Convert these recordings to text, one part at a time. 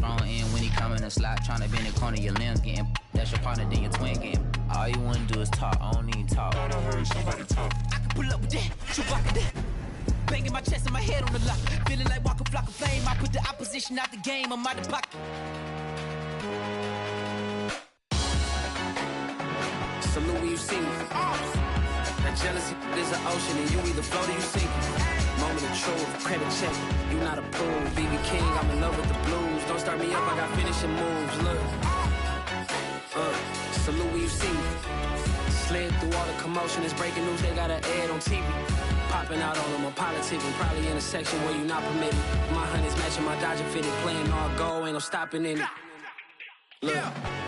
thrown in when he come in the slot, trying to bend the corner, your limbs getting. That's your partner, then your twin getting. All you wanna do is talk, I don't even talk. I don't heard somebody talk. I can pull up with that, Chewbacca that. Banging my chest and my head on the lock. Feeling like Walker Flock of Flame. I put the opposition out the game, I'm out the pocket. Salute when you see me. That jealousy is an ocean, and you either float or you sink. Moment of truth, credit check. You not approved. BB King, I'm in love with the blues. Don't start me up, I got finishing moves. Look. Salute when you see me. Slid through all the commotion. It's breaking news, they got an ad on TV. Popping out on them, I'm politicking. Probably in a section where you not permitted. My honey's matching my Dodger fitted. Playing all go, ain't no stopping in it. Look,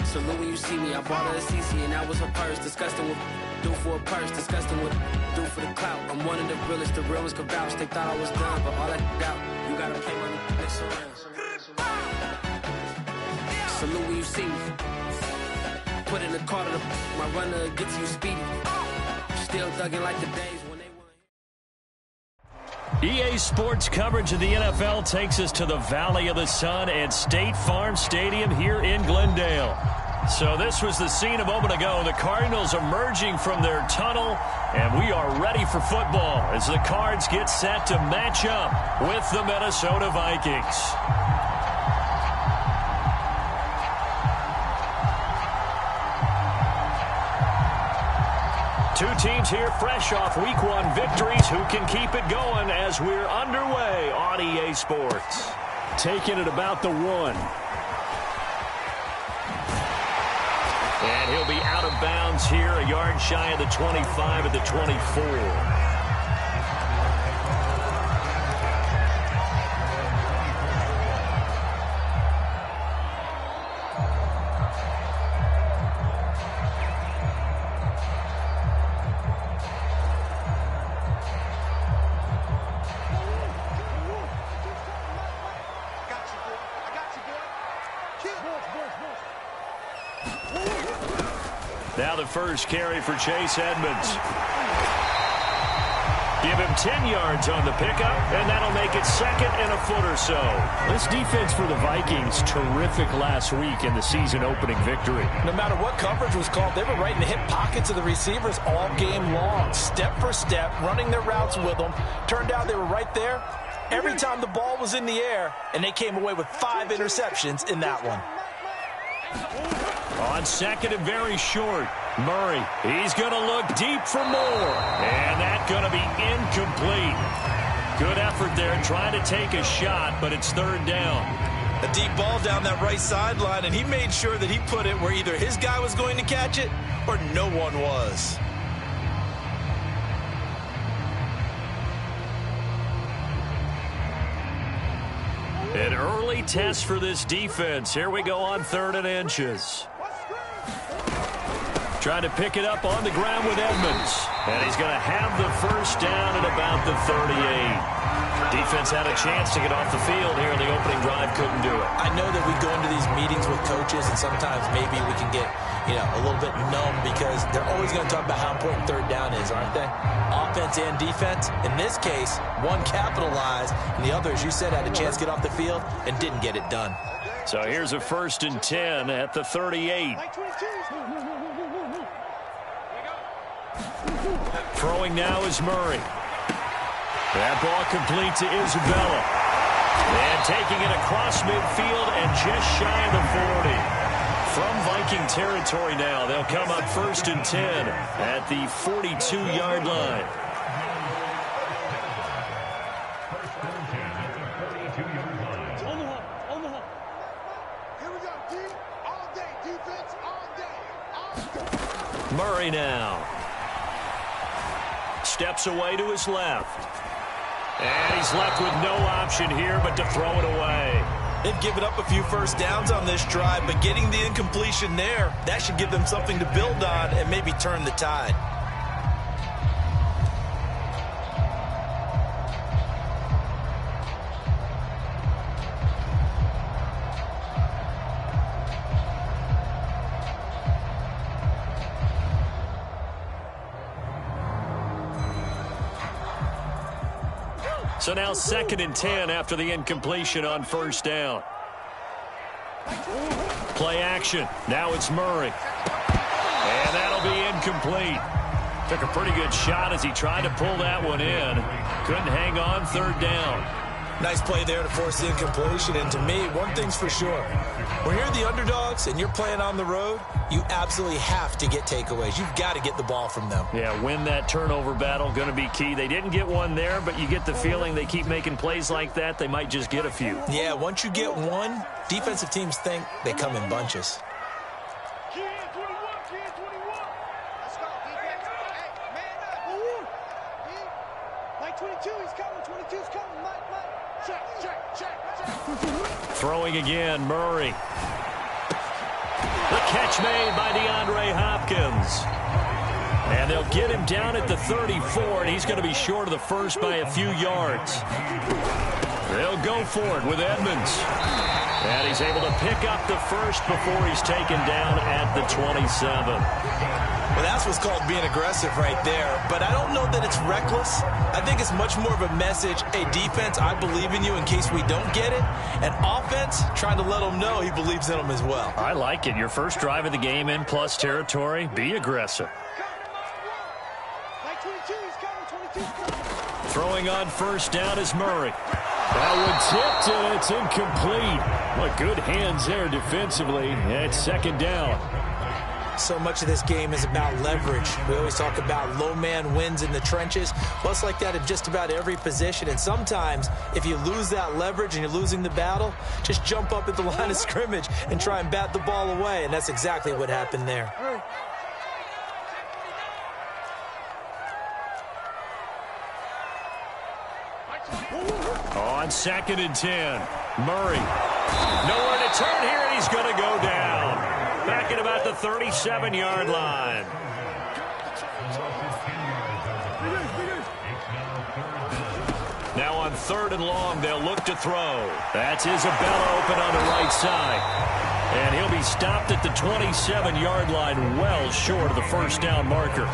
salute when you see me. I bought her a CC and that was her purse. Disgusting what do for a purse. Disgusting what do for the clout. I'm one of the realest. The realest could vouch. They thought I was done, but all I doubt. You gotta pay my next around. Salute when you see me. Put in the car to my runner gets you speedy. Still thugging like the days when they won. EA Sports coverage of the NFL takes us to the Valley of the Sun at State Farm Stadium here in Glendale. So this was the scene a moment ago. The Cardinals emerging from their tunnel, and we are ready for football as the Cards get set to match up with the Minnesota Vikings. Two teams here fresh off Week 1 victories who can keep it going as we're underway on EA Sports. Taking it about the 1. And he'll be out of bounds here, a yard shy of the 25 at the 24. Now the first carry for Chase Edmonds. Give him 10 yards on the pickup, and that'll make it second and a foot or so. This defense for the Vikings, terrific last week in the season-opening victory. No matter what coverage was called, they were right in the hip pockets of the receivers all game long, step for step, running their routes with them. Turned out they were right there every time the ball was in the air, and they came away with 5 interceptions in that one. On second and very short, Murray, he's going to look deep for more. And that's going to be incomplete. Good effort there trying to take a shot, but it's third down. A deep ball down that right sideline, and he made sure that he put it where either his guy was going to catch it or no one was. An early test for this defense. Here we go on 3rd and inches. Trying to pick it up on the ground with Edmonds. And he's going to have the first down at about the 38. Defense had a chance to get off the field here in the opening drive. Couldn't do it. I know that we go into these meetings with coaches, and sometimes maybe we can get, a little bit numb because they're always going to talk about how important third down is, aren't they? Offense and defense. In this case, one capitalized, and the other, as you said, had a chance to get off the field and didn't get it done. So here's a 1st and 10 at the 38. Throwing now is Murray. That ball complete to Isabella. And taking it across midfield and just shy of the 40. From Viking territory now, they'll come up 1st and 10 at the 42-yard line. Murray now. Steps away to his left. And he's left with no option here but to throw it away. They've given up a few first downs on this drive, but getting the incompletion there, that should give them something to build on and maybe turn the tide. So now 2nd and 10 after the incompletion on 1st down. Play action. Now it's Murray. And that'll be incomplete. Took a pretty good shot as he tried to pull that one in. Couldn't hang on, third down. Nice play there to force the incompletion. And to me, one thing's for sure. When you're the underdogs and you're playing on the road, you absolutely have to get takeaways. You've got to get the ball from them. Yeah, win that turnover battle, going to be key. They didn't get one there, but you get the feeling they keep making plays like that, they might just get a few. Yeah, once you get one, defensive teams think they come in bunches. Throwing again, Murray. The catch made by DeAndre Hopkins. And they'll get him down at the 34, and he's going to be short of the first by a few yards. They'll go for it with Edmonds. And he's able to pick up the first before he's taken down at the 27. Well, that's what's called being aggressive right there. But I don't know that it's reckless. I think it's much more of a message. Hey, defense, I believe in you in case we don't get it. And offense, trying to let them know he believes in them as well. I like it. Your first drive of the game in plus territory. Be aggressive. Throwing on first down is Murray. That one tipped, and it's incomplete. What good hands there defensively. And it's second down. So much of this game is about leverage. We always talk about low man wins in the trenches. Well, it's like that in just about every position. And sometimes, if you lose that leverage and you're losing the battle, just jump up at the line of scrimmage and try and bat the ball away. And that's exactly what happened there. On 2nd and 10, Murray. Nowhere to turn here, and he's going to go down. Back at about the 37-yard line. Now on 3rd and long, they'll look to throw. That's Isabella open on the right side. And he'll be stopped at the 27-yard line, well short of the first down marker.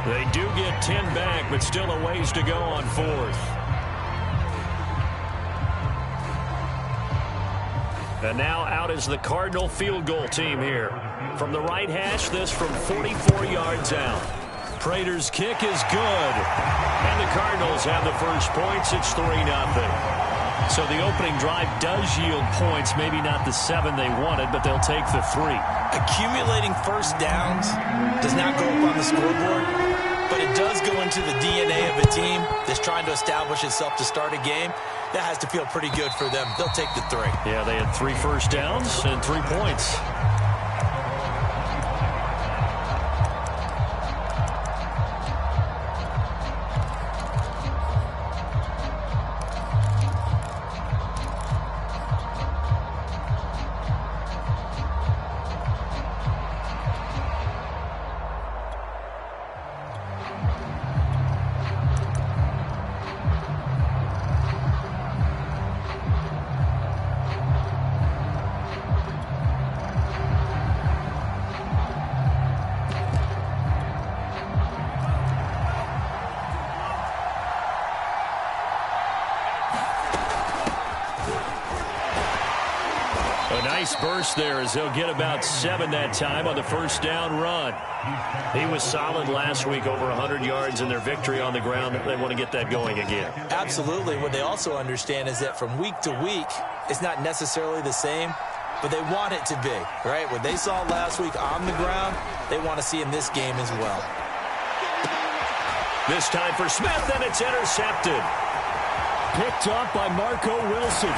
They do get 10 back, but still a ways to go on 4th. And now out is the Cardinal field goal team here. From the right hash, this from 44 yards out. Prater's kick is good. And the Cardinals have the first points. It's 3-0. So the opening drive does yield points. Maybe not the 7 they wanted, but they'll take the 3. Accumulating first downs does not go up on the scoreboard, but it does go into the DNA of a team that's trying to establish itself to start a game. That has to feel pretty good for them. They'll take the 3. Yeah, they had 3 first downs and 3 points. Nice burst there as they'll get about 7 that time on the first down run. He was solid last week, over 100 yards in their victory on the ground. They want to get that going again. Absolutely. What they also understand is that from week to week, it's not necessarily the same, but they want it to be, right? What they saw last week on the ground, they want to see in this game as well. This time for Smith, and it's intercepted. Picked up by Marco Wilson.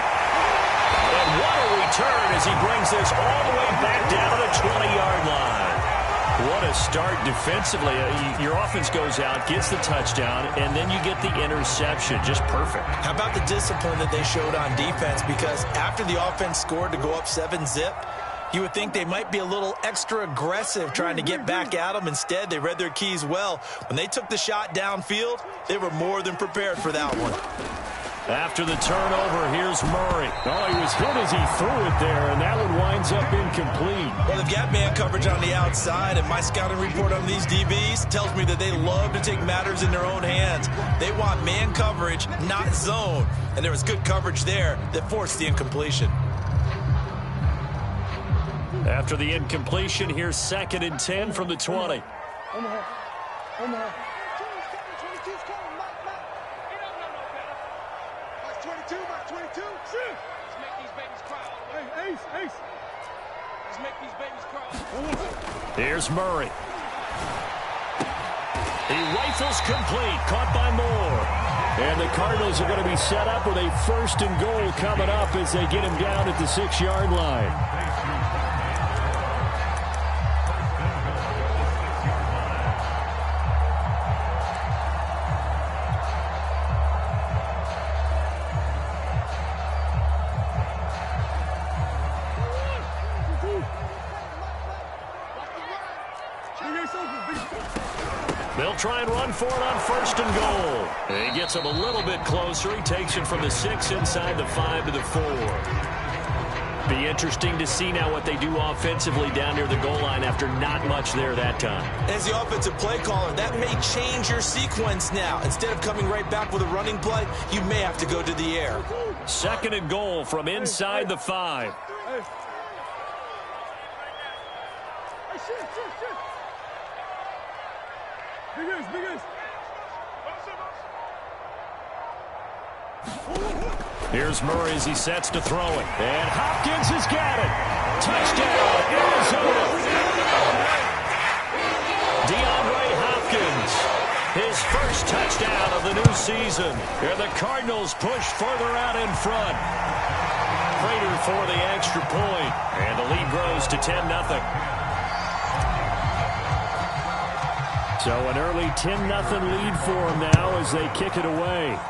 And what a return as he brings this all the way back down to the 20-yard line. What a start defensively. Your offense goes out, gets the touchdown, and then you get the interception. Just perfect. How about the discipline that they showed on defense? Because after the offense scored to go up 7-zip, you would think they might be a little extra aggressive trying to get back at them. Instead, they read their keys well. When they took the shot downfield, they were more than prepared for that one. After the turnover, here's Murray. Oh, he was hit as he threw it there, and that one winds up incomplete. Well, they've got man coverage on the outside, and my scouting report on these DBs tells me that they love to take matters in their own hands. They want man coverage, not zone. And there was good coverage there that forced the incompletion. After the incompletion, here's 2nd and 10 from the 20. Here's Murray. He rifles complete, caught by Moore. And the Cardinals are going to be set up with a 1st and goal coming up as they get him down at the 6-yard line. They'll try and run for it on 1st and goal. He gets him a little bit closer. He takes it from the 6 inside the 5 to the 4. Be interesting to see now what they do offensively down near the goal line after not much there that time. As the offensive play caller, that may change your sequence now. Instead of coming right back with a running play, you may have to go to the air. 2nd and goal from inside the 5. Here's Murray as he sets to throw it. And Hopkins has got it. Touchdown, Arizona. DeAndre Hopkins, his first touchdown of the new season. And the Cardinals push further out in front. Prater for the extra point. And the lead grows to 10-0. So an early 10-0 lead for them now as they kick it away.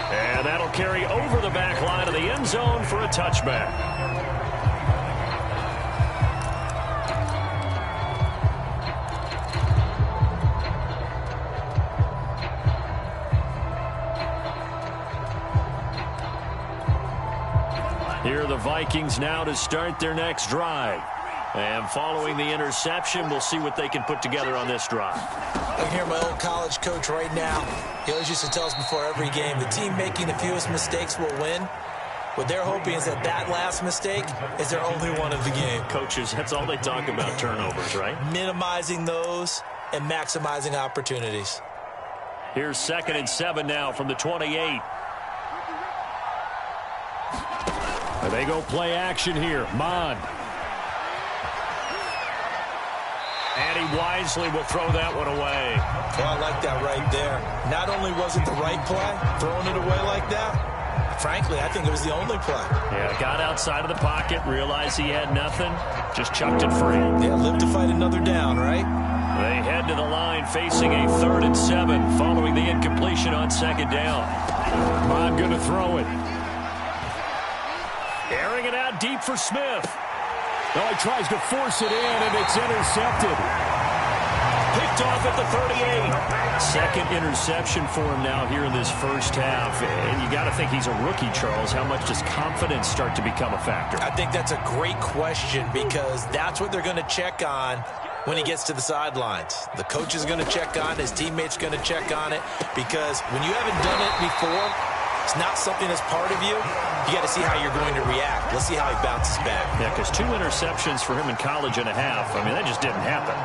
And that'll carry over the back line of the end zone for a touchback. Here are the Vikings now to start their next drive. And following the interception, we'll see what they can put together on this drive. I can hear my old college coach right now. He always used to tell us before every game, the team making the fewest mistakes will win. What they're hoping is that that last mistake is their only one of the game. Coaches, that's all they talk about, turnovers, right? Minimizing those and maximizing opportunities. Here's 2nd and 7 now from the 28. And they go play action here. Mond. And he wisely will throw that one away. Well, I like that right there. Not only was it the right play, throwing it away like that, frankly, I think it was the only play. Yeah, got outside of the pocket, realized he had nothing, just chucked it free. Yeah, live to fight another down, right? They head to the line facing a 3rd and 7 following the incompletion on 2nd down. Mond going to throw it. Airing it out deep for Smith. Oh, he tries to force it in, and it's intercepted. Picked off at the 38. 2nd interception for him now here in this first half. And you got to think he's a rookie, Charles. How much does confidence start to become a factor? I think that's a great question because that's what they're going to check on when he gets to the sidelines. The coach is going to check on it. His teammates going to check on it because when you haven't done it before, it's not something that's part of you. You got to see how you're going to react. Let's see how he bounces back. Yeah, because 2 interceptions for him in college and a half. I mean, that just didn't happen.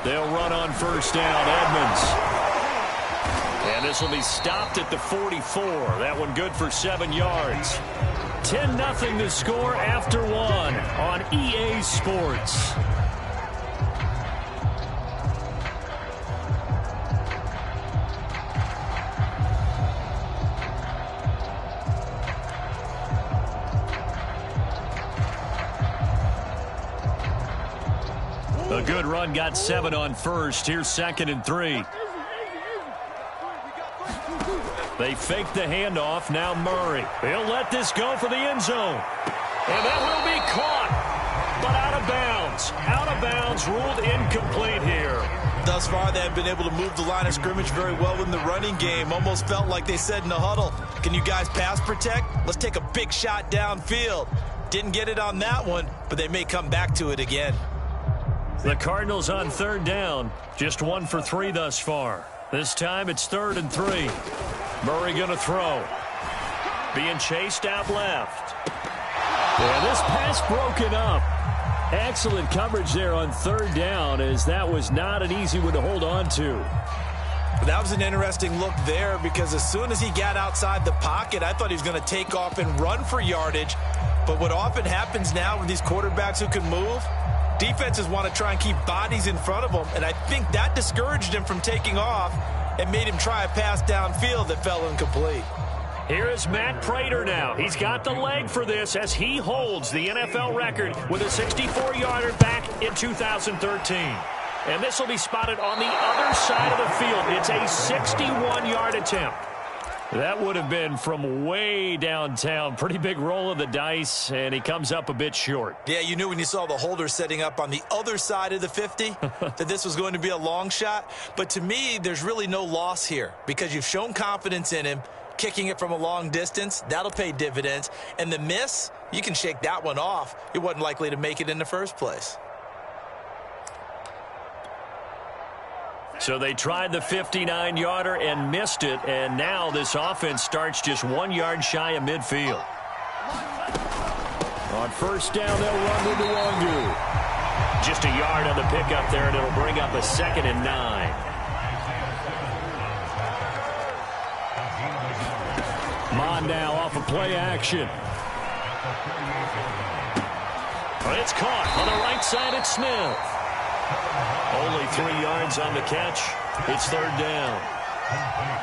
They'll run on 1st down. Edmonds. And this will be stopped at the 44. That one good for 7 yards. 10-0 the score after 1 on EA Sports. A good run, got 7 on 1st. Here's 2nd and 3. They fake the handoff. Now Murray. He'll let this go for the end zone. And that will be caught. But out of bounds. Out of bounds. Ruled incomplete here. Thus far, they have been able to move the line of scrimmage very well in the running game. Almost felt like they said in the huddle, can you guys pass protect? Let's take a big shot downfield. Didn't get it on that one, but they may come back to it again. The Cardinals on third down. Just 1 for 3 thus far. This time it's 3rd and 3. Murray going to throw. Being chased out left. Yeah, this pass broken up. Excellent coverage there on 3rd down, as that was not an easy one to hold on to. That was an interesting look there, because as soon as he got outside the pocket, I thought he was going to take off and run for yardage. But what often happens now with these quarterbacks who can move, defenses want to try and keep bodies in front of them, and I think that discouraged him from taking off and made him try a pass downfield that fell incomplete. Here is Matt Prater now. He's got the leg for this as he holds the NFL record with a 64-yarder back in 2013. And this will be spotted on the other side of the field. It's a 61-yard attempt. That would have been from way downtown. Pretty big roll of the dice, and he comes up a bit short. Yeah, you knew when you saw the holder setting up on the other side of the 50 that this was going to be a long shot. But to me, there's really no loss here because you've shown confidence in him. Kicking it from a long distance, that'll pay dividends. And the miss, you can shake that one off. It wasn't likely to make it in the first place. So they tried the 59-yarder and missed it, and now this offense starts just 1 yard shy of midfield. On first down, they'll run with Nwangwu. Just a yard on the pickup there, and it'll bring up a 2nd and 9. Mondale off of play action. But it's caught on the right side. It's Smith. Only 3 yards on the catch. It's 3rd down.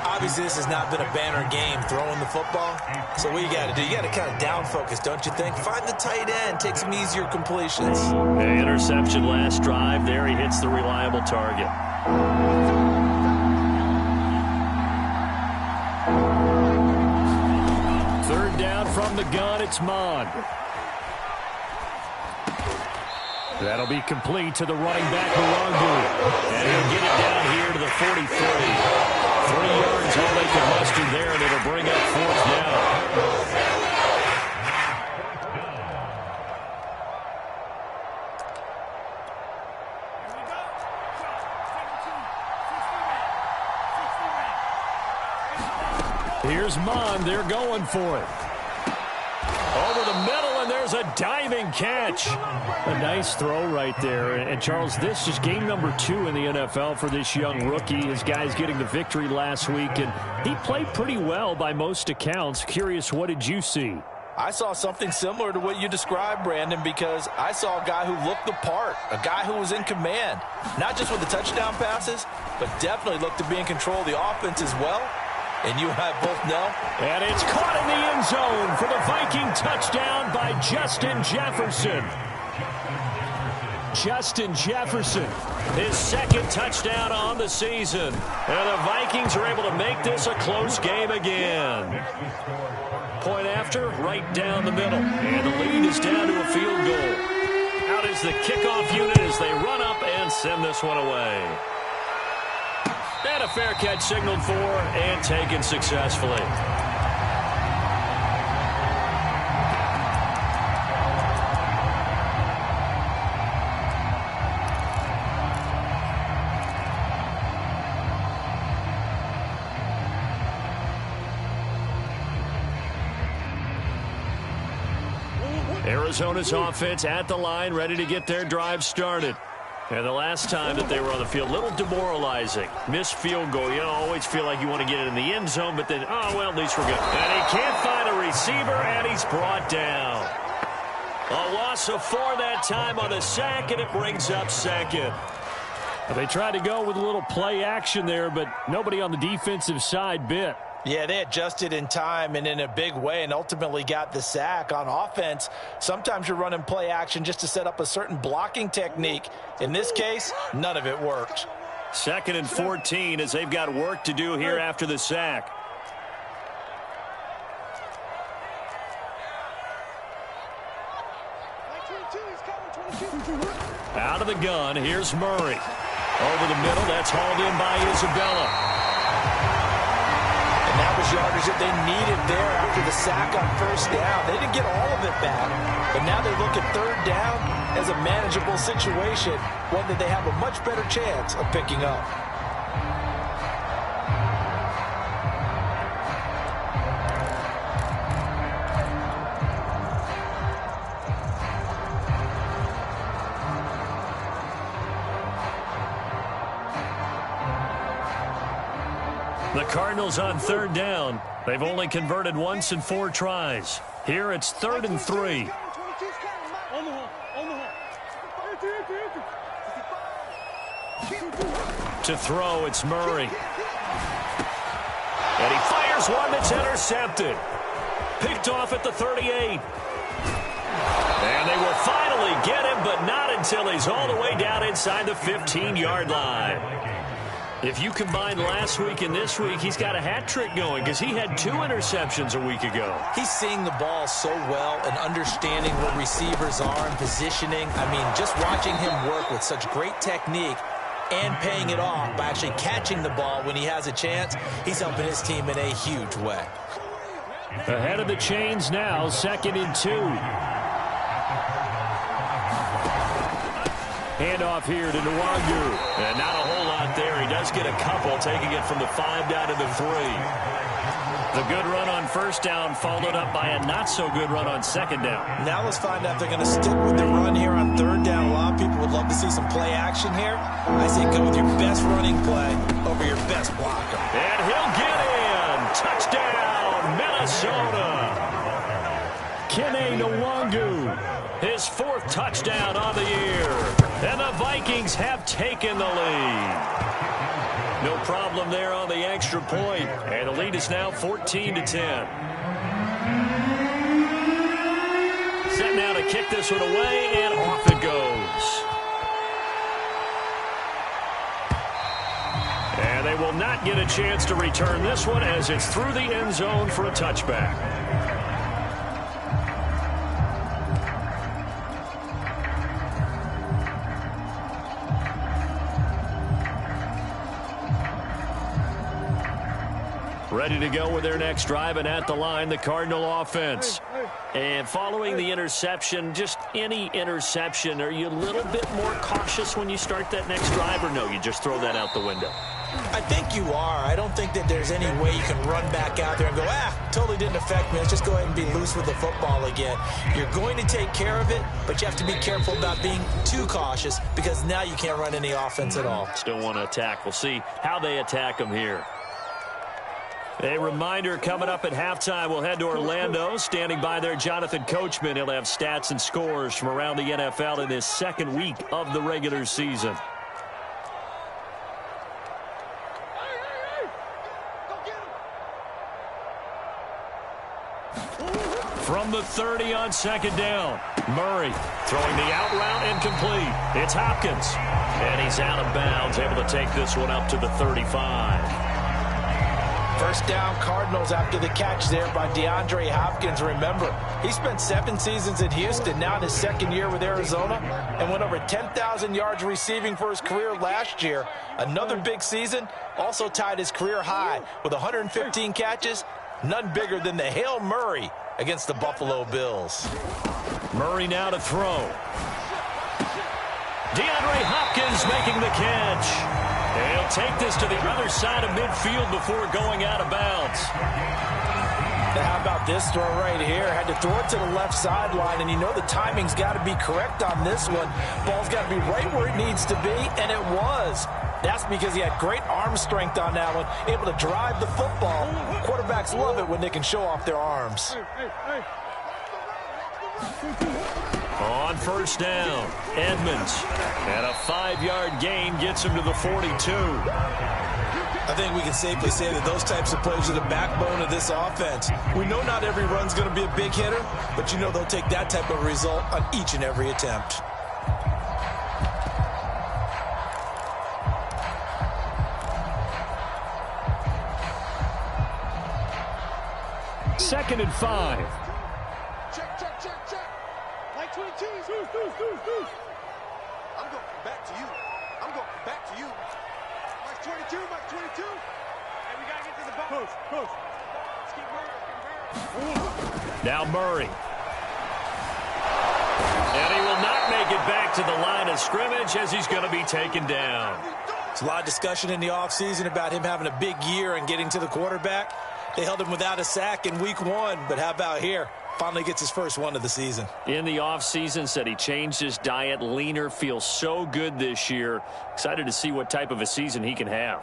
Obviously, this has not been a banner game throwing the football. So what you got to do, you got to kind of down focus, don't you think? Find the tight end, take some easier completions. The interception last drive. There he hits the reliable target. Third down from the gun, it's Mond. That'll be complete to the running back, Nwangwu. And he'll get it down here to the 43. 3 yards all they can muster there, and it'll bring up 4th down. Here's Mond. They're going for it. Over the middle, and there's a diving catch. A nice throw right there. And, Charles, this is game number 2 in the NFL for this young rookie. His guys getting the victory last week, and he played pretty well by most accounts. Curious, what did you see? I saw something similar to what you described, Brandon, because I saw a guy who looked the part, a guy who was in command, not just with the touchdown passes, but definitely looked to be in control of the offense as well. And you and I both know. And it's caught in the end zone for the Viking touchdown by Justin Jefferson. Justin Jefferson, his 2nd touchdown on the season. And the Vikings are able to make this a close game again. Point after, right down the middle. And the lead is down to a field goal. Out is the kickoff unit as they run up and send this one away. And a fair catch signaled for and taken successfully. Arizona's offense at the line, ready to get their drive started. And the last time that they were on the field, a little demoralizing. Missed field goal. You always feel like you want to get it in the end zone, but then, oh, well, at least we're good. And he can't find a receiver, and he's brought down. A loss of 4 that time on the sack, and it brings up 2nd. They tried to go with a little play action there, but nobody on the defensive side bit. Yeah, they adjusted in time and in a big way and ultimately got the sack. On offense, sometimes you're running play action just to set up a certain blocking technique. In this case, none of it worked. 2nd and 14 as they've got work to do here after the sack. Out of the gun, here's Murray. Over the middle, that's hauled in by Isabella. And that was yardage that they needed there after the sack on first down. They didn't get all of it back, but now they look at third down as a manageable situation, one that they have a much better chance of picking up. The Cardinals on third down. They've only converted once in 4 tries. Here it's 3rd and 3. To throw, it's Murray. And he fires one that's intercepted. Picked off at the 38. And they will finally get him, but not until he's all the way down inside the 15-yard line. If you combine last week and this week, he's got a hat trick going because he had 2 interceptions a week ago. He's seeing the ball so well and understanding where receivers are and positioning. I mean, just watching him work with such great technique and paying it off by actually catching the ball when he has a chance, he's helping his team in a huge way. Ahead of the chains now, 2nd and 2. Handoff here to Nwangu. And not a whole lot there. He does get a couple, taking it from the 5 down to the 3. The good run on first down followed up by a not-so-good run on second down. Now let's find out if they're going to stick with the run here on third down. A lot of people would love to see some play action here. I say go with your best running play over your best blocker. And he'll get in. Touchdown, Minnesota. Kene Nwangu, his 4th touchdown on the year. And the Vikings have taken the lead. No problem there on the extra point. And the lead is now 14-10. Set now to kick this one away, and off it goes. And they will not get a chance to return this one as it's through the end zone for a touchback. Ready to go with their next drive, and at the line, the Cardinal offense. And following the interception, just any interception, are you a little bit more cautious when you start that next drive, or no, you just throw that out the window? I think you are. I don't think that there's any way you can run back out there and go, totally didn't affect me. Let's just go ahead and be loose with the football again. You're going to take care of it, but you have to be careful about being too cautious because now you can't run any offense at all. Still want to attack. We'll see how they attack them here. A reminder, coming up at halftime, we'll head to Orlando. Standing by there, Jonathan Coachman. He'll have stats and scores from around the NFL in this 2nd week of the regular season. From the 30 on 2nd down, Murray throwing the out route and complete. It's Hopkins, and he's out of bounds, able to take this one up to the 35. First down, Cardinals after the catch there by DeAndre Hopkins. Remember, he spent 7 seasons in Houston, now in his 2nd year with Arizona, and went over 10,000 yards receiving for his career last year. Another big season, also tied his career high with 115 catches, none bigger than the Hail Murray against the Buffalo Bills. Murray now to throw. DeAndre Hopkins making the catch. And he'll take this to the other side of midfield before going out of bounds. Now how about this throw right here? Had to throw it to the left sideline, and you know the timing's got to be correct on this one. Ball's got to be right where it needs to be, and it was. That's because he had great arm strength on that one, able to drive the football. Quarterbacks love it when they can show off their arms. On first down, Edmonds. And a 5-yard gain gets him to the 42. I think we can safely say that those types of plays are the backbone of this offense. We know not every run's going to be a big hitter, but you know they'll take that type of result on each and every attempt. Second and 5. Check, check, check, check. Like 22. Deuce. I'm going back to you. Back to you. Mike 22. Hey, we got to get to the box. Coach. Now Murray. And he will not make it back to the line of scrimmage as he's going to be taken down. There's a lot of discussion in the offseason about him having a big year and getting to the quarterback. They held him without a sack in week 1, but how about here? Finally gets his first one of the season. In the offseason, said he changed his diet, leaner, feels so good this year. Excited to see what type of a season he can have.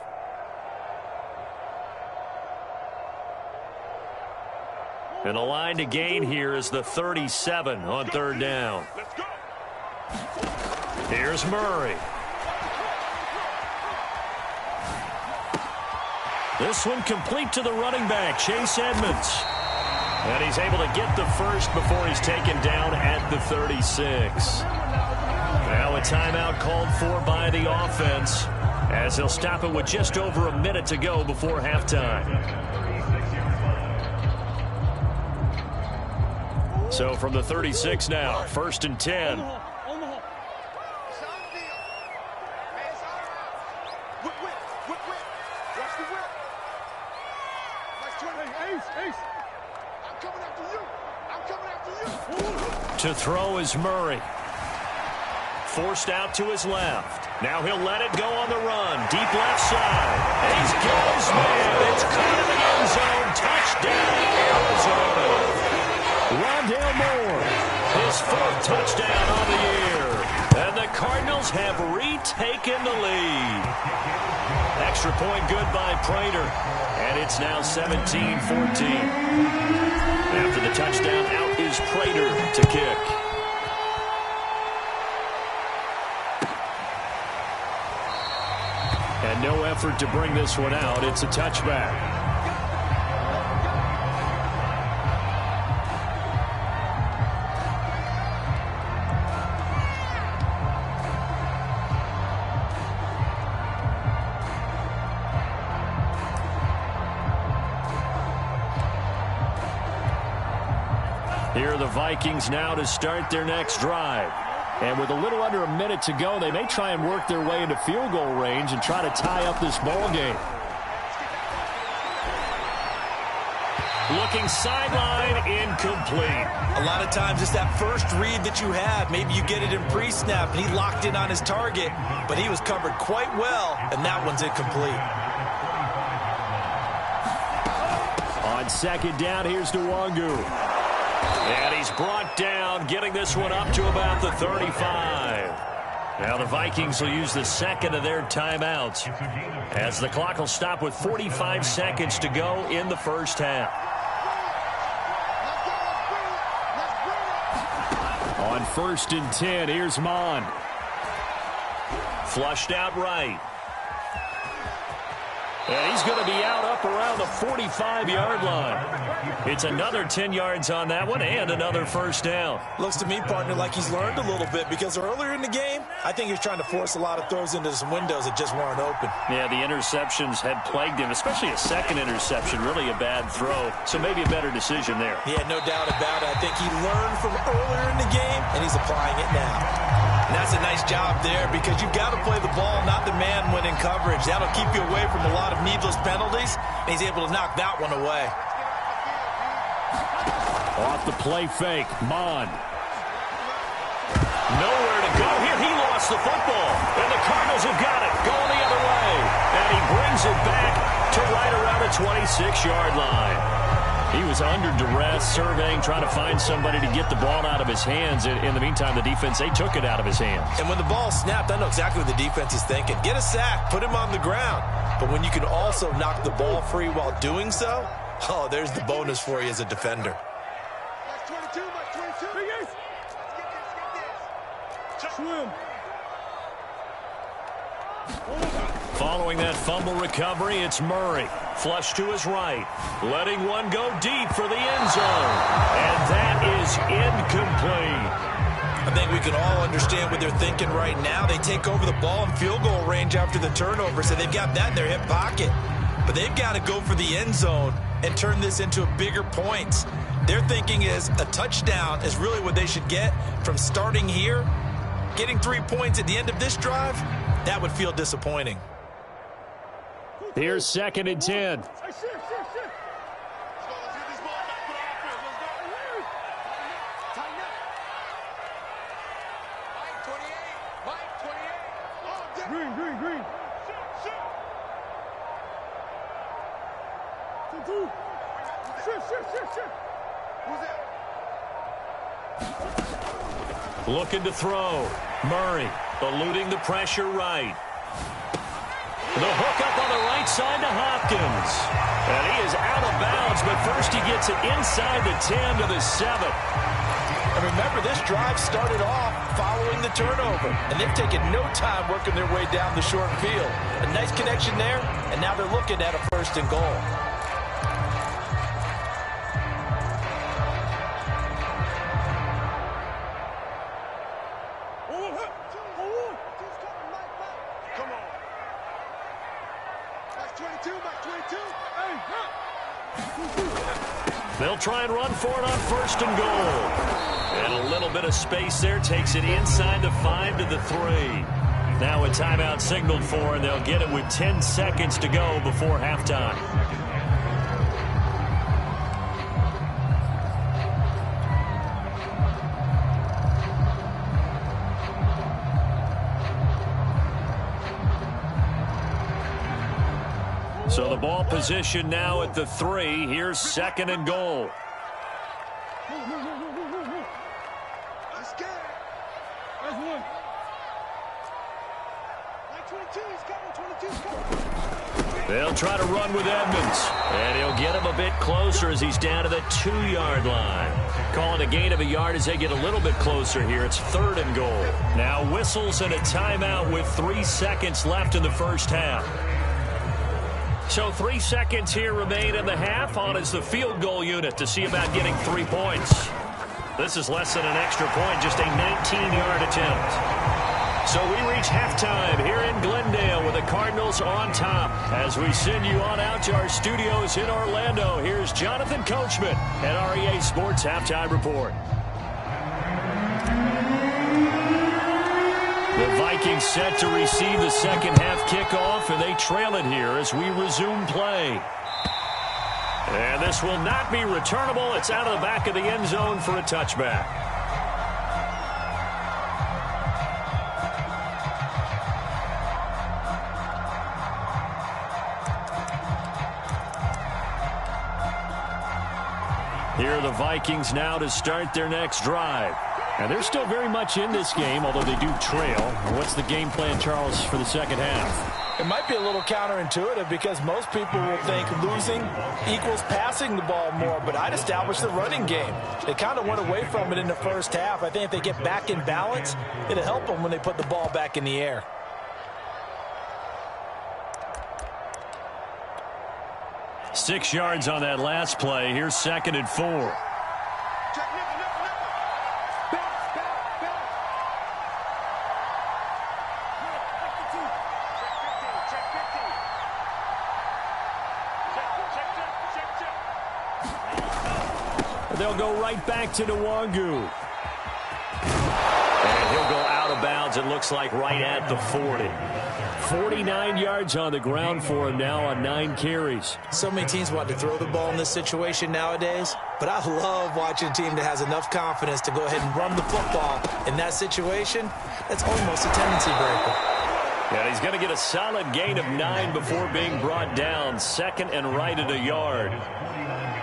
And the line to gain here is the 37 on third down. Here's Murray. This one complete to the running back, Chase Edmonds. And he's able to get the first before he's taken down at the 36. Now a timeout called for by the offense as he'll stop it with just over a minute to go before halftime. So from the 36 now, 1st and 10. To throw is Murray. Forced out to his left. Now he'll let it go on the run. Deep left side. And he's got his man. It's caught in the end zone. Touchdown, Arizona. Rondale Moore, his 4th touchdown on the year. And the Cardinals have retaken the lead. Extra point good by Prater. And it's now 17-14. After the touchdown, out is Prater to kick. And no effort to bring this one out. It's a touchback. Here are the Vikings now to start their next drive. And with a little under a minute to go, they may try and work their way into field goal range and try to tie up this ball game. Looking sideline, incomplete. A lot of times it's that first read that you have. Maybe you get it in pre-snap, and he locked in on his target, but he was covered quite well, and that one's incomplete. On 2nd down, here's Nwangu. And he's brought down, getting this one up to about the 35. Now the Vikings will use the 2nd of their timeouts as the clock will stop with 45 seconds to go in the first half. On 1st and 10, here's Mond. Flushed out right. And he's going to be out up around the 45-yard line. It's another 10 yards on that one and another first down. Looks to me, partner, like he's learned a little bit because earlier in the game, I think he's trying to force a lot of throws into some windows that just weren't open. Yeah, the interceptions had plagued him, especially a second interception, really a bad throw. So maybe a better decision there. Yeah, no doubt about it. I think he learned from earlier in the game, and he's applying it now. And that's a nice job there because you've got to play the ball, not the man when in coverage. That'll keep you away from a lot of needless penalties, and he's able to knock that one away. Off the play fake, Mond. Nowhere to go here. He lost the football, and the Cardinals have got it going the other way. And he brings it back to right around the 26-yard line. He was under duress, surveying, trying to find somebody to get the ball out of his hands. In the meantime, the defense, they took it out of his hands. And when the ball snapped, I know exactly what the defense is thinking. Get a sack, put him on the ground. But when you can also knock the ball free while doing so, oh, there's the bonus for you as a defender. Swim. Following that fumble recovery, it's Murray. Flush to his right. Letting one go deep for the end zone. And that is incomplete. I think we can all understand what they're thinking right now. They take over the ball in field goal range after the turnover, so they've got that in their hip pocket. But they've got to go for the end zone and turn this into bigger points. Their thinking is a touchdown is really what they should get from starting here. Getting 3 points at the end of this drive, that would feel disappointing. Here's 2nd and 10. Green. Two. Shit. Who's that? Looking to throw. Murray eluding the pressure right. The hook up on the right side to Hopkins. And he is out of bounds, but first he gets it inside the 10 to the 7. And remember, this drive started off following the turnover, and they've taken no time working their way down the short field. A nice connection there, and now they're looking at a 1st and goal. They'll try and run for it on 1st and goal. And a little bit of space there takes it inside the 5 to the 3. Now a timeout signaled for, and they'll get it with 10 seconds to go before halftime. So the ball position now at the 3. Here's 2nd and goal. Let's get it. That's one. Like 22's coming. 22's coming. They'll try to run with Edmonds. And he'll get him a bit closer as he's down to the 2-yard line. Calling a gain of a yard as they get a little bit closer here. It's 3rd and goal. Now whistles and a timeout with 3 seconds left in the first half. So 3 seconds here remain in the half. On is the field goal unit to see about getting 3 points. This is less than an extra point, just a 19-yard attempt. So we reach halftime here in Glendale with the Cardinals on top. As we send you on out to our studios in Orlando, here's Jonathan Coachman at REA Sports Halftime Report. The Vikings set to receive the second half kickoff, and they trail it here as we resume play. And this will not be returnable. It's out of the back of the end zone for a touchback. Here are the Vikings now to start their next drive. And they're still very much in this game, although they do trail. What's the game plan, Charles, for the second half? It might be a little counterintuitive because most people will think losing equals passing the ball more, but I'd establish the running game. They kind of went away from it in the first half. I think if they get back in balance, it'll help them when they put the ball back in the air. Six yards on that last play. Here's 2nd and 4. They'll go right back to Nwangu. And he'll go out of bounds, it looks like, right at the 40. 49 yards on the ground for him now on 9 carries. So many teams want to throw the ball in this situation nowadays, but I love watching a team that has enough confidence to go ahead and run the football in that situation. That's almost a tendency breaker. Yeah, he's going to get a solid gain of 9 before being brought down. 2nd and right at a yard.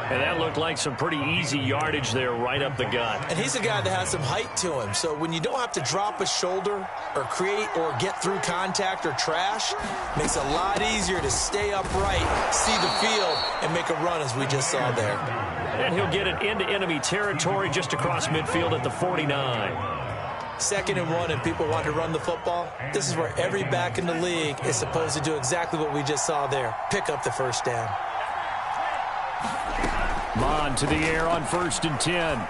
And that looked like some pretty easy yardage there right up the gut. And he's a guy that has some height to him. So when you don't have to drop a shoulder or create or get through contact or trash, makes it a lot easier to stay upright, see the field, and make a run as we just saw there. And he'll get it into enemy territory just across midfield at the 49. 2nd and 1 and people want to run the football. This is where every back in the league is supposed to do exactly what we just saw there. Pick up the first down. Mon to the air on 1st and 10.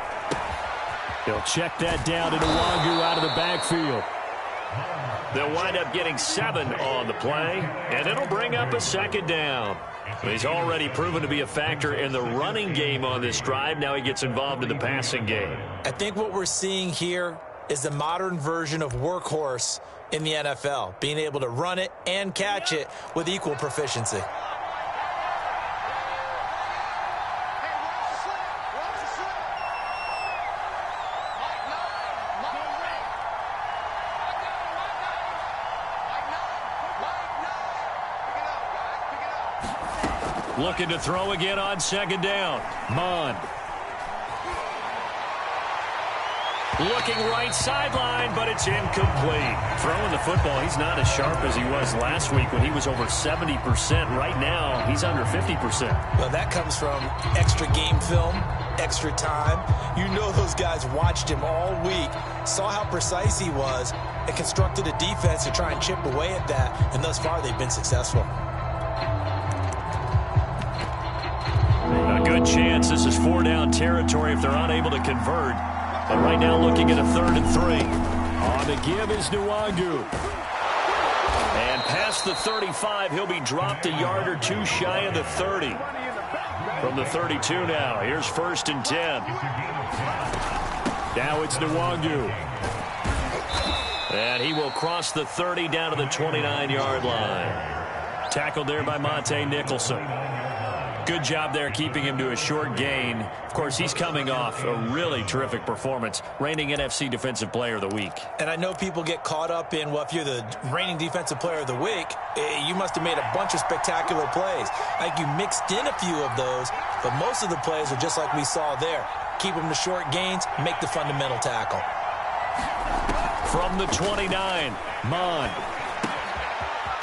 They'll check that down to Nwangu out of the backfield. They'll wind up getting 7 on the play, and it'll bring up a 2nd down. He's already proven to be a factor in the running game on this drive. Now he gets involved in the passing game. I think what we're seeing here is the modern version of workhorse in the NFL, being able to run it and catch it with equal proficiency. Looking to throw again on second down. Mond. Looking right sideline, but it's incomplete. Throwing the football, he's not as sharp as he was last week when he was over 70%. Right now, he's under 50%. Well, that comes from extra game film, extra time. You know those guys watched him all week, saw how precise he was, and constructed a defense to try and chip away at that, and thus far they've been successful. A good chance this is 4-down territory if they're unable to convert. But right now looking at a 3rd and 3. On the give is Nwangu. And past the 35, he'll be dropped a yard or two shy of the 30. From the 32 now, here's 1st and 10. Now it's Nwangu. And he will cross the 30 down to the 29-yard line. Tackled there by Monte Nicholson. Good job there keeping him to a short gain. Of course, he's coming off a really terrific performance, reigning NFC Defensive Player of the Week. And I know people get caught up in, well, if you're the reigning Defensive Player of the Week, you must have made a bunch of spectacular plays. I think you mixed in a few of those, but most of the plays are just like we saw there. Keep them to short gains, make the fundamental tackle. From the 29, Mond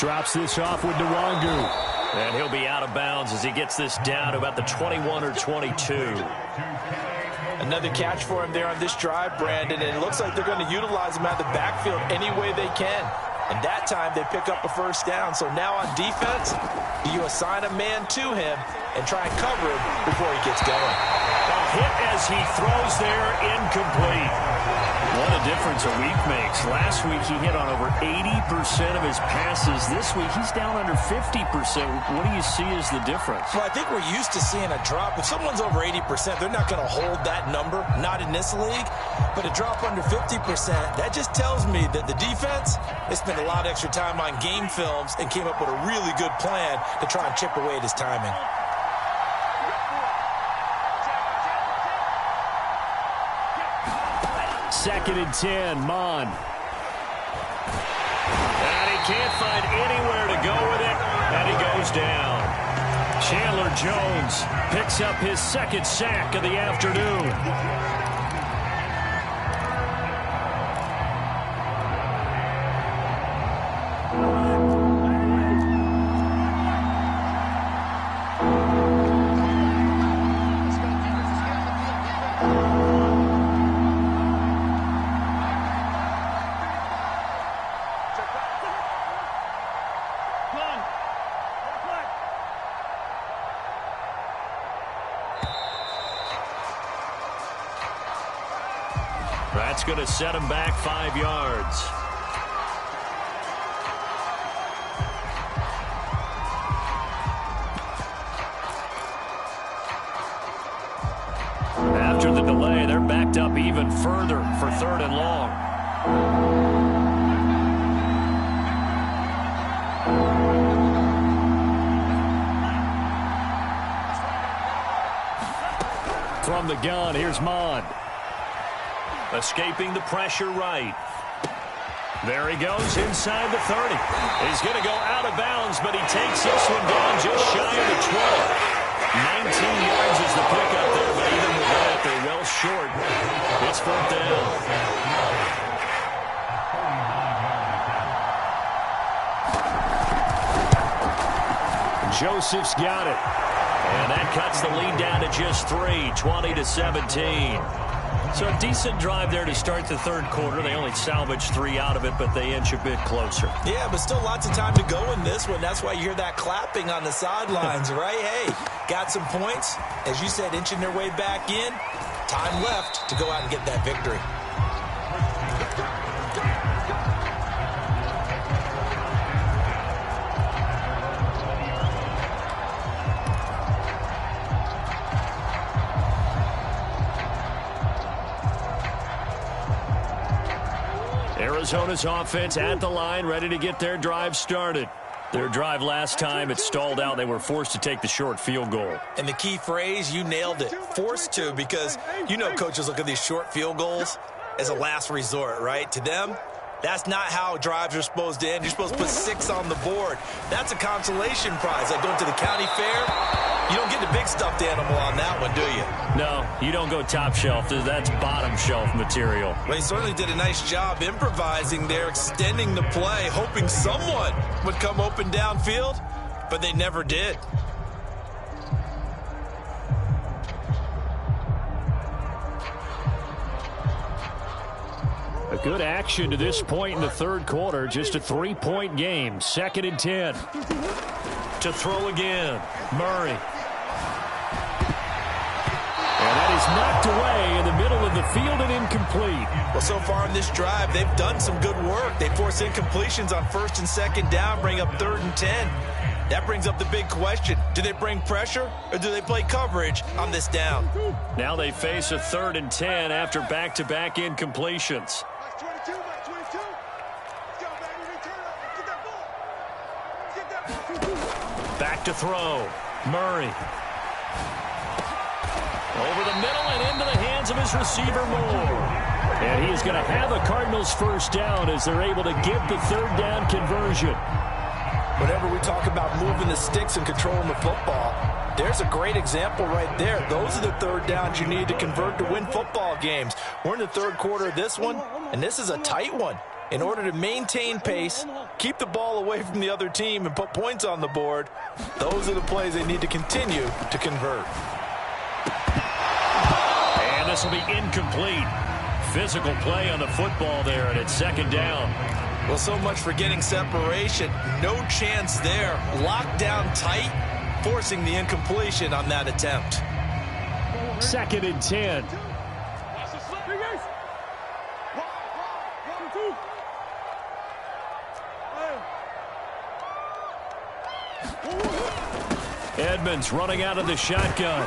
drops this off with Nwangu. And he'll be out of bounds as he gets this down to about the 21 or 22. Another catch for him there on this drive, Brandon, and it looks like they're going to utilize him out of the backfield any way they can. And that time they pick up a 1st down. So now on defense, do you assign a man to him and try and cover him before he gets going? A hit as he throws there, incomplete. What a difference a week makes. Last week he hit on over 80% of his passes. This week he's down under 50%. What do you see as the difference? Well, I think we're used to seeing a drop. If someone's over 80%, they're not going to hold that number, not in this league. But a drop under 50%, that just tells me that the defense, they spent a lot of extra time on game films and came up with a really good plan to try and chip away at his timing. Second and 10, Mond. And he can't find anywhere to go with it, and he goes down. Chandler Jones picks up his 2nd sack of the afternoon. That's going to set him back 5 yards. After the delay, they're backed up even further for 3rd and long. From the gun, here's Mond. Escaping the pressure right. There he goes inside the 30. He's going to go out of bounds, but he takes this one down just shy of the 12. 19 yards is the pickup there, but even with that, they're well short. It's 4th down. Joseph's got it. And that cuts the lead down to just 3, 20-17. So a decent drive there to start the 3rd quarter. They only salvaged 3 out of it, but they inch a bit closer. Yeah, but still lots of time to go in this one. That's why you hear that clapping on the sidelines, right? Hey, got some points. As you said, inching their way back in. Time left to go out and get that victory. Arizona's offense at the line, ready to get their drive started. Their drive last time, it stalled out. They were forced to take the short field goal. And the key phrase, you nailed it, forced to, because you know coaches look at these short field goals as a last resort, right? To them, That's not how drives are supposed to end. You're supposed to put 6 on the board. That's a consolation prize. Like going to the county fair, you don't get the big stuffed animal on that one, do you? No, you don't go top shelf. That's bottom shelf material. Well, he certainly did a nice job improvising there, extending the play, hoping someone would come open downfield, but they never did. A good action to this point in the third quarter. Just a 3-point game. 2nd and 10. To throw again, Murray. And that is knocked away in the middle of the field and incomplete. Well, so far in this drive, they've done some good work. They force incompletions on 1st and 2nd down, bring up 3rd and 10. That brings up the big question. Do they bring pressure or do they play coverage on this down? Now they face a 3rd and 10 after back-to-back incompletions. Back to throw. Murray. Over the middle and into the hands of his receiver, Moore. And he is going to have a Cardinals first down as they're able to get the 3rd down conversion. Whenever we talk about moving the sticks and controlling the football, there's a great example right there. Those are the 3rd downs you need to convert to win football games. We're in the 3rd quarter of this one, and this is a tight one. In order to maintain pace, keep the ball away from the other team, and put points on the board, those are the plays they need to continue to convert. And this will be incomplete. Physical play on the football there, and it's 2nd down. Well, so much for getting separation. No chance there. Locked down tight, forcing the incompletion on that attempt. 2nd and 10. Edmonds running out of the shotgun.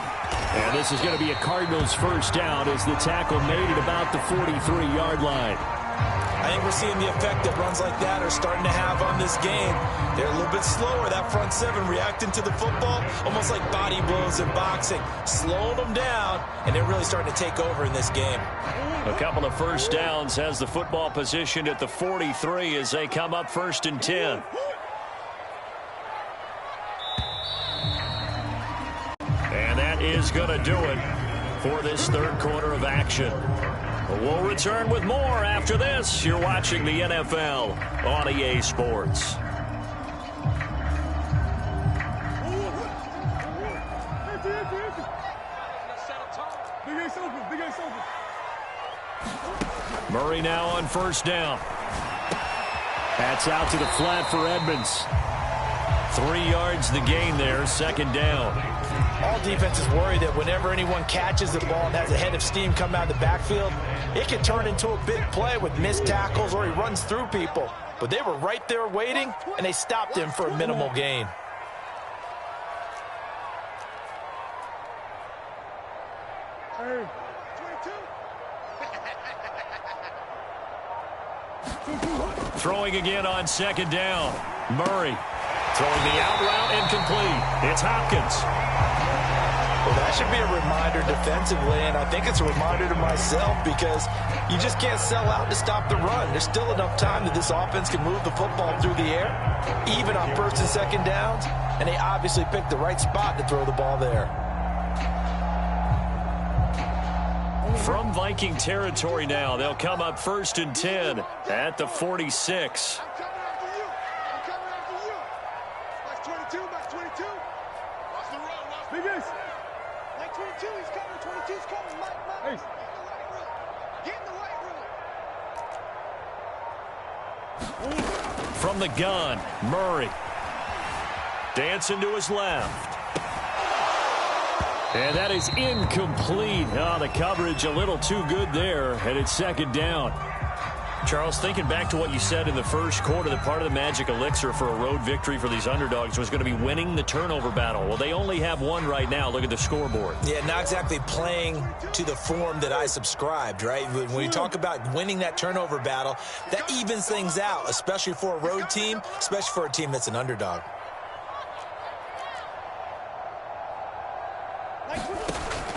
And this is going to be a Cardinals first down as the tackle made at about the 43-yard line. I think we're seeing the effect that runs like that are starting to have on this game. They're a little bit slower, that front 7 reacting to the football, almost like body blows in boxing, slowing them down, and they're really starting to take over in this game. A couple of first downs has the football positioned at the 43 as they come up 1st and 10. And that is going to do it for this 3rd quarter of action. We'll return with more after this. You're watching the NFL on EA Sports. Murray now on 1st down. That's out to the flat for Edmonds. 3 yards the gain there, 2nd down. All defenses worry that whenever anyone catches the ball and has a head of steam come out of the backfield, it can turn into a big play with missed tackles or he runs through people. But they were right there waiting, and they stopped him for a minimal gain. Throwing again on 2nd down. Murray throwing the out route incomplete. It's Hopkins. Well, that should be a reminder defensively, and I think it's a reminder to myself because you just can't sell out to stop the run. There's still enough time that this offense can move the football through the air, even on 1st and 2nd downs, and they obviously picked the right spot to throw the ball there. From Viking territory now, they'll come up 1st and 10 at the 46. From the gun, Murray. Dancing to his left. And that is incomplete. Oh, the coverage a little too good there, and it's 2nd down. Charles, thinking back to what you said in the first quarter, that part of the magic elixir for a road victory for these underdogs was going to be winning the turnover battle. Well, they only have one right now. Look at the scoreboard. Yeah, not exactly playing to the form that I subscribed, right? When you talk about winning that turnover battle, that evens things out, especially for a road team, especially for a team that's an underdog.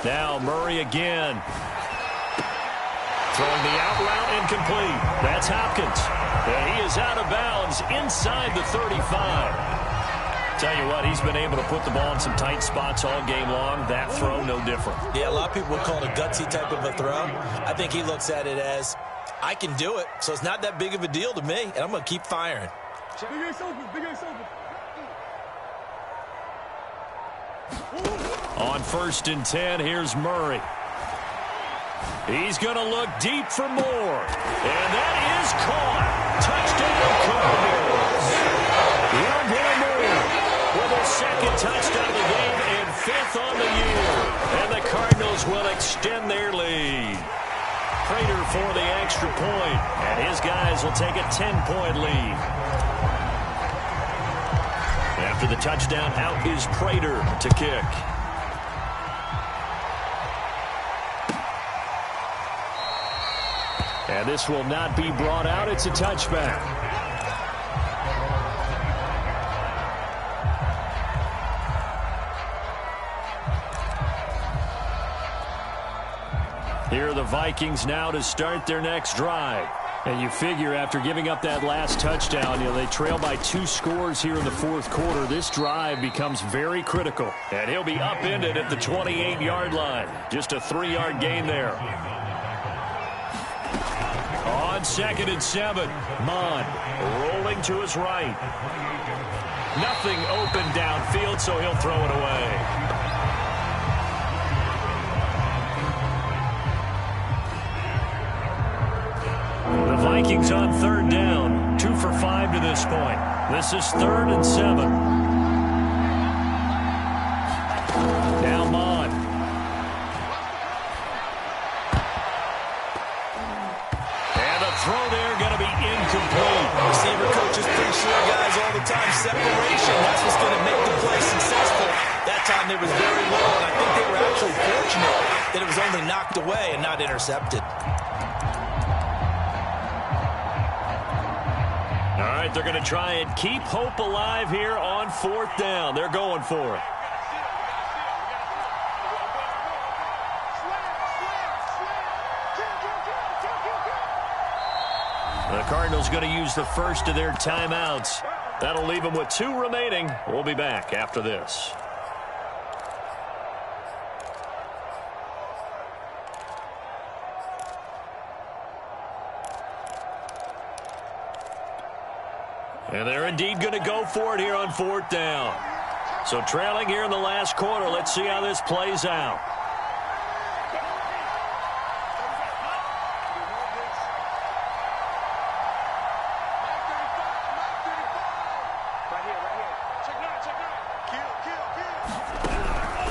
Now Murray again. Throwing the out route incomplete. That's Hopkins. And he is out of bounds inside the 35. Tell you what, he's been able to put the ball in some tight spots all game long. That throw, no different. Yeah, a lot of people would call it a gutsy type of a throw. I think he looks at it as, I can do it, so it's not that big of a deal to me, and I'm going to keep firing. On 1st and 10, here's Murray. He's going to look deep for more. And that is caught. Touchdown, Cardinals. Rondale Moore with his second touchdown of the game and 5th on the year. And the Cardinals will extend their lead. Prater for the extra point. And his guys will take a 10-point lead. After the touchdown, out is Prater to kick. And this will not be brought out. It's a touchback. Here are the Vikings now to start their next drive. And you figure after giving up that last touchdown, they trail by 2 scores here in the 4th quarter. This drive becomes very critical. And he'll be upended at the 28-yard line. Just a 3-yard gain there. On 2nd and 7, Mond rolling to his right. Nothing open downfield, so he'll throw it away. The Vikings on 3rd down, 2 for 5 to this point. This is 3rd and 7. Now Mond. And the throw there going to be incomplete. Receiver coaches preach to their guys all the time. Separation, that's what's going to make the play successful. That time it was very low, and I think they were actually fortunate that it was only knocked away and not intercepted. All right, they're going to try and keep hope alive here on 4th down. They're going for it. The Cardinals going to use the first of their timeouts. That'll leave them with 2 remaining. We'll be back after this. And they're indeed going to go for it here on 4th down. So trailing here in the last quarter. Let's see how this plays out.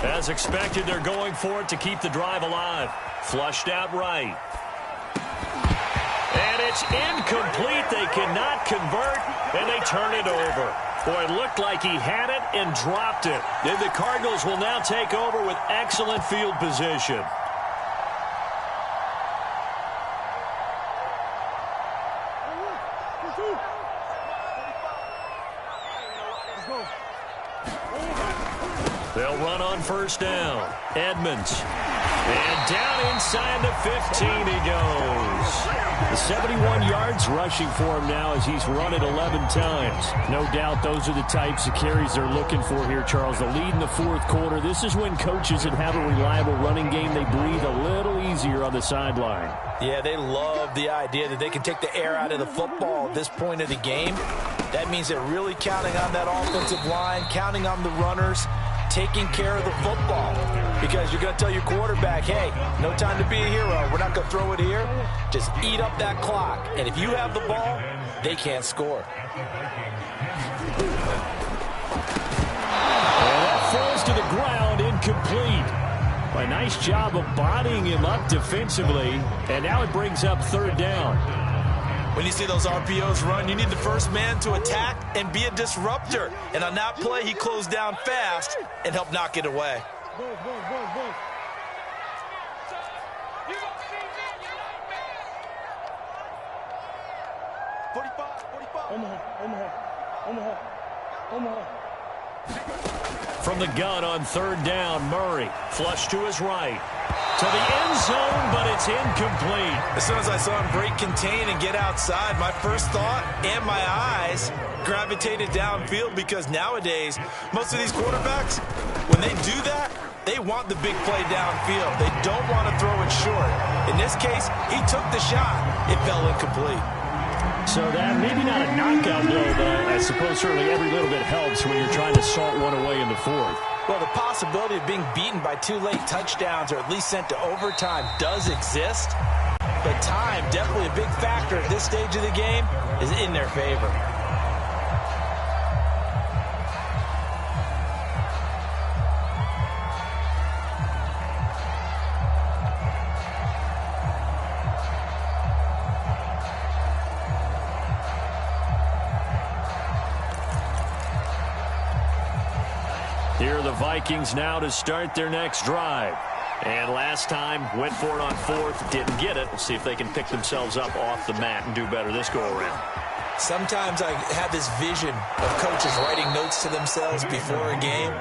As expected, they're going for it to keep the drive alive. Flushed out right. And it's incomplete. They cannot convert, and they turn it over. Boy, it looked like he had it and dropped it. And the Cardinals will now take over with excellent field position. They'll run on 1st down. Edmonds. And down inside the 15 he goes. The 71 yards rushing for him now as he's run it 11 times. No doubt those are the types of carries they're looking for here, Charles. The lead in the 4th quarter. This is when coaches that have a reliable running game, they breathe a little easier on the sideline. Yeah, they love the idea that they can take the air out of the football at this point of the game. That means they're really counting on that offensive line, counting on the runners, taking care of the football, because you're going to tell your quarterback, hey, no time to be a hero. We're not going to throw it here. Just eat up that clock. And if you have the ball, they can't score. And that falls to the ground, incomplete. A nice job of bodying him up defensively, and now it brings up 3rd down. When you see those RPOs run, you need the first man to attack and be a disruptor. And on that play, he closed down fast and helped knock it away. From the gun on third down, Murray. Flush to his right. To the end zone, but it's incomplete. As soon as I saw him break contain and get outside, my first thought and my eyes gravitated downfield, because nowadays, most of these quarterbacks, when they do that, they want the big play downfield. They don't want to throw it short. In this case, he took the shot. It fell incomplete. So that maybe not a knockout blow, but I suppose certainly every little bit helps when you're trying to salt one away in the fourth. Well, the possibility of being beaten by 2 late touchdowns or at least sent to overtime does exist. But time, definitely a big factor at this stage of the game, is in their favor. Here are the Vikings now to start their next drive. And last time, went for it on fourth, didn't get it. We'll see if they can pick themselves up off the mat and do better this go-around. Sometimes I have this vision of coaches writing notes to themselves before a game.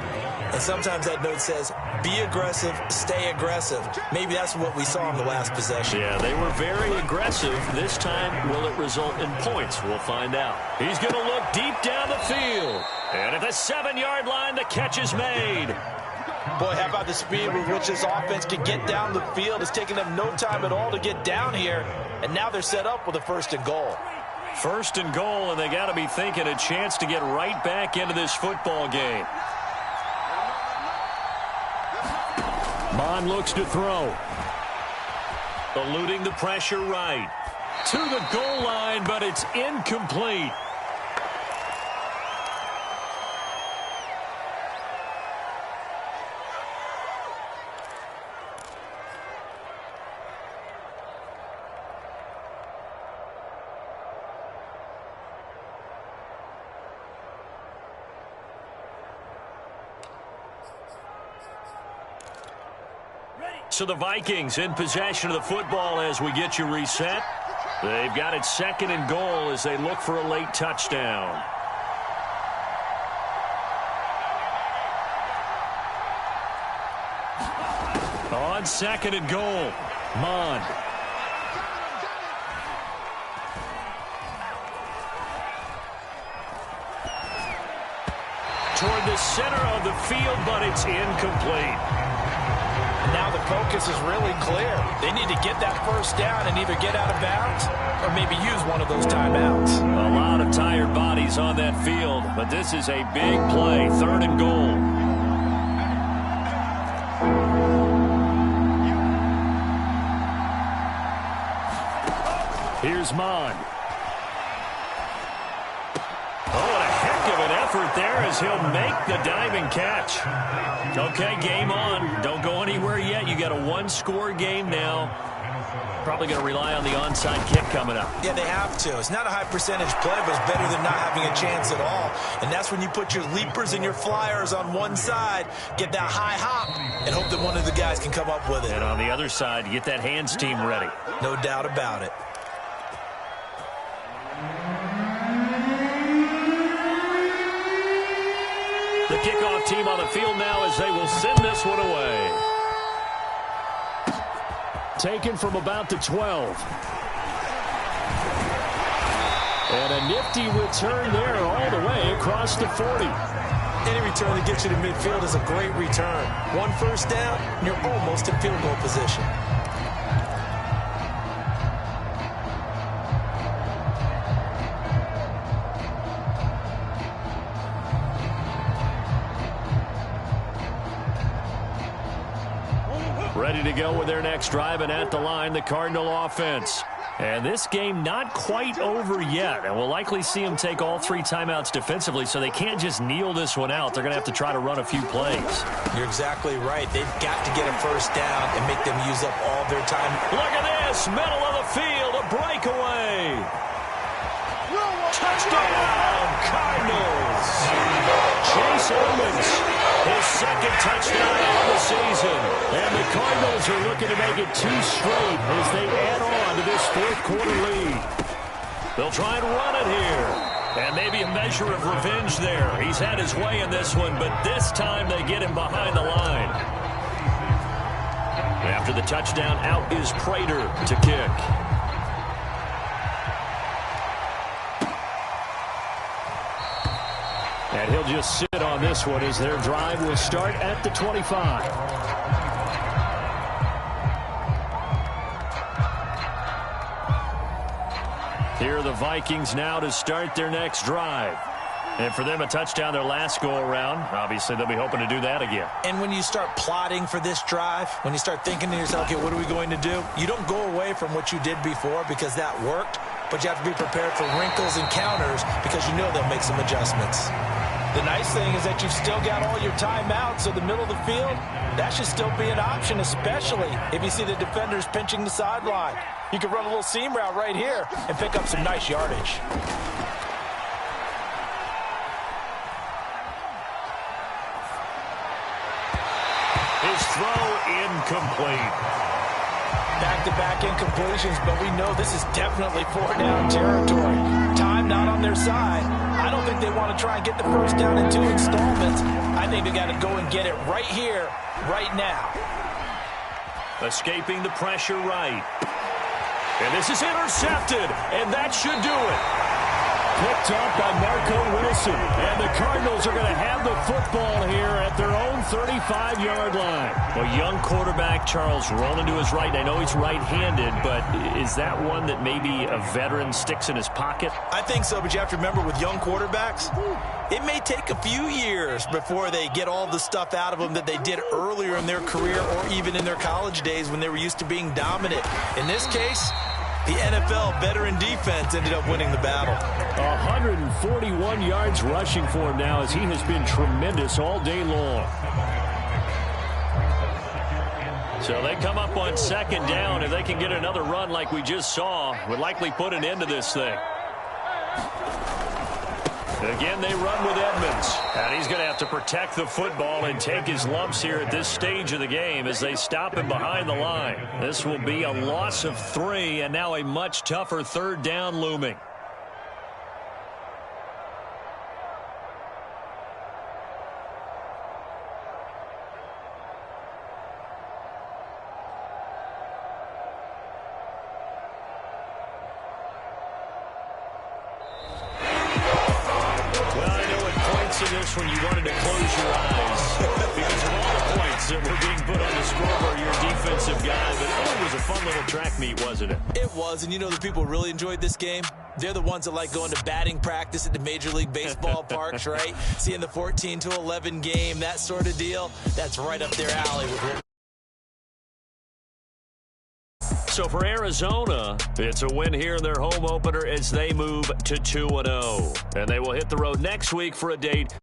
And sometimes that note says, be aggressive, stay aggressive. Maybe that's what we saw in the last possession. Yeah, they were very aggressive. This time, will it result in points? We'll find out. He's going to look deep down the field. And at the 7-yard line, the catch is made. Boy, how about the speed with which this offense can get down the field? It's taken them no time at all to get down here. And now they're set up with a 1st and goal. 1st and goal, and they got to be thinking a chance to get right back into this football game. Mond looks to throw. Eluding the pressure right. To the goal line, but it's incomplete. So the Vikings in possession of the football as we get you reset. They've got it 2nd and goal as they look for a late touchdown. On 2nd and goal, Mond. Toward the center of the field, but it's incomplete. Now the focus is really clear. They need to get that 1st down and either get out of bounds or maybe use one of those timeouts. A lot of tired bodies on that field, but this is a big play. 3rd and goal. Here's Mond. Oh, what a heck of an effort there as he'll make the diving catch. Okay, game on. Don't go anywhere yet. You got a 1-score game now. Probably going to rely on the onside kick coming up. Yeah, they have to. It's not a high percentage play, but it's better than not having a chance at all. And that's when you put your leapers and your flyers on one side, get that high hop, and hope that one of the guys can come up with it. And on the other side, get that hands team ready. No doubt about it. The kickoff team on the field now as they will send this one away. Taken from about the 12. And a nifty return there all the way across the 40. Any return that gets you to midfield is a great return. 1 1st down, and you're almost in field goal position. Ready to go with their next drive, and at the line, the Cardinal offense. And this game not quite over yet, and we'll likely see them take all 3 timeouts defensively, so they can't just kneel this one out. They're going to have to try to run a few plays. You're exactly right. They've got to get a 1st down and make them use up all their time. Look at this, middle of the field, a breakaway. Touchdown, Cardinals. Chase Edmonds, his 2nd touchdown of the season. And the Cardinals are looking to make it 2 straight as they add on to this 4th quarter lead. They'll try and run it here. And maybe a measure of revenge there. He's had his way in this one, but this time they get him behind the line. After the touchdown, out is Prater to kick. And he'll just sit on this one as their drive will start at the 25. Here are the Vikings now to start their next drive. And for them, a touchdown their last go-around. Obviously, they'll be hoping to do that again. And when you start plotting for this drive, when you start thinking to yourself, okay, what are we going to do? You don't go away from what you did before because that worked, but you have to be prepared for wrinkles and counters because you know they'll make some adjustments. The nice thing is that you've still got all your timeouts, so the middle of the field, that should still be an option, especially if you see the defenders pinching the sideline. You can run a little seam route right here and pick up some nice yardage. His throw incomplete. Back-to-back incompletions, but we know this is definitely four-down territory. Time not on their side. I don't think they want to try and get the first down in 2 installments. I think they got to go and get it right here, right now. Escaping the pressure right. And this is intercepted, and that should do it. Picked up by Marco Wilson. And the Cardinals are going to have the football here at their own 35-yard line. Well, young quarterback Charles rolling to his right. I know he's right-handed, but is that one that maybe a veteran sticks in his pocket? I think so, but you have to remember with young quarterbacks, it may take a few years before they get all the stuff out of them that they did earlier in their career or even in their college days when they were used to being dominant. In this case, the NFL veteran defense ended up winning the battle. 141 yards rushing for him now as he has been tremendous all day long. So they come up on second down. If they can get another run like we just saw, would likely put an end to this thing. Again, they run with Edmonds. And he's going to have to protect the football and take his lumps here at this stage of the game as they stop him behind the line. This will be a loss of 3 and now a much tougher third down looming. When you wanted to close your eyes because of all the points that were being put on the scoreboard, your defensive guy. But it was a fun little track meet, wasn't it? It was, and you know the people who really enjoyed this game? They're the ones that like going to batting practice at the Major League Baseball parks, right? Seeing the 14-11 game, that sort of deal, that's right up their alley. So for Arizona, it's a win here in their home opener as they move to 2-0. And they will hit the road next week for a date